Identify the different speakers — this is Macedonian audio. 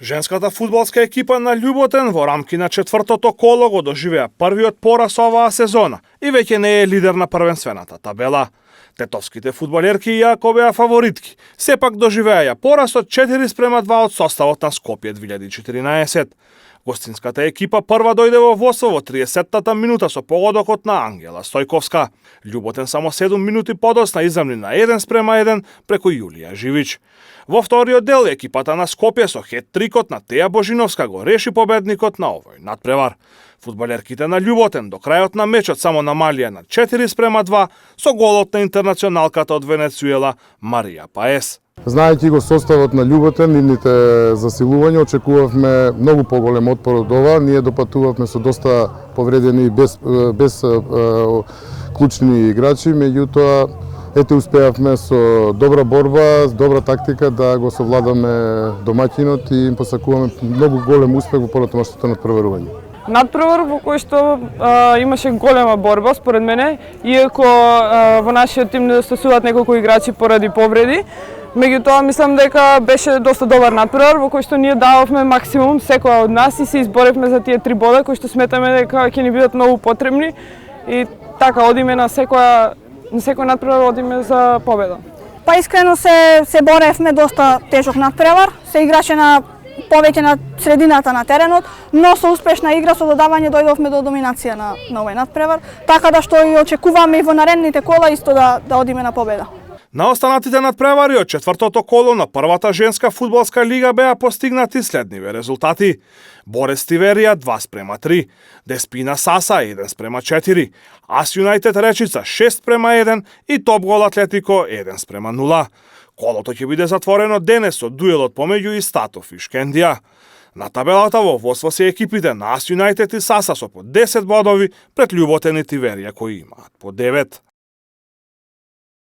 Speaker 1: Женската фудбалска екипа на Љуботен во рамки на четвртото коло го доживеа првиот пораз оваа сезона и веќе не е лидер на првенствената табела. Тетовските фудбалерки иако беа фаворитки, сепак доживеа пораз од 4:2 од составот на Скопје 2014. Гостинската екипа прва дојде во водство во 30-тата минута со погодокот на Ангела Стојковска. Љуботен само 7 минути подоцна изамни на 1:1 преку Јулија Живич. Во вториот дел екипата на Скопје со хет-трикот на Теја Божиновска го реши победникот на овој надпревар. Фудбалерките на Љуботен до крајот на мечот само намалија на 4:2 со голот на интернационалката од Венецуела Марија Паес.
Speaker 2: Знаејќи го составот на Љуботен, нивните засилувања, очекувавме многу поголем отпор од ова. Ние допатувавме со доста повредени без клучни играчи, меѓутоа ете успеавме со добра борба, добра тактика да го совладаме домаќинот и им посакуваме многу голем успех во понатамошното надпреварување.
Speaker 3: Надпревар во кој што имаше голема борба според мене, иако во нашиот тим недостасуваат неколку играчи поради повреди. Меѓутоа мислам дека беше доста добар надпревар во кој што ние дававме максимум секоја од нас и се изборевме за тие 3 бода кои што сметаме дека ќе ни бидат многу потребни и така одиме на секој надпревар одиме за победа.
Speaker 4: Па искрено се боревме доста тежок надпревар, се играше на повеќе на средината на теренот, но со успешна игра со додавање дојдовме до доминација на овој надпревар, така да што и очекуваме и во наредните кола исто да одиме на победа.
Speaker 1: На останатите надпревари од четвртото коло на првата женска фудбалска лига беа постигнати следниве резултати. Борес Тиверија 2:3, Деспина Саса 1:4, Ас Юнајтед Речица 6:1 и Топ Гол Атлетико 1:0. Колото ќе биде затворено денес од дуелот помеѓу Истатов и Шкендија. На табелата во водство се екипите на Ас Юнајтед и Саса со по 10 бодови пред Љуботен и Тиверија кои имаат по 9.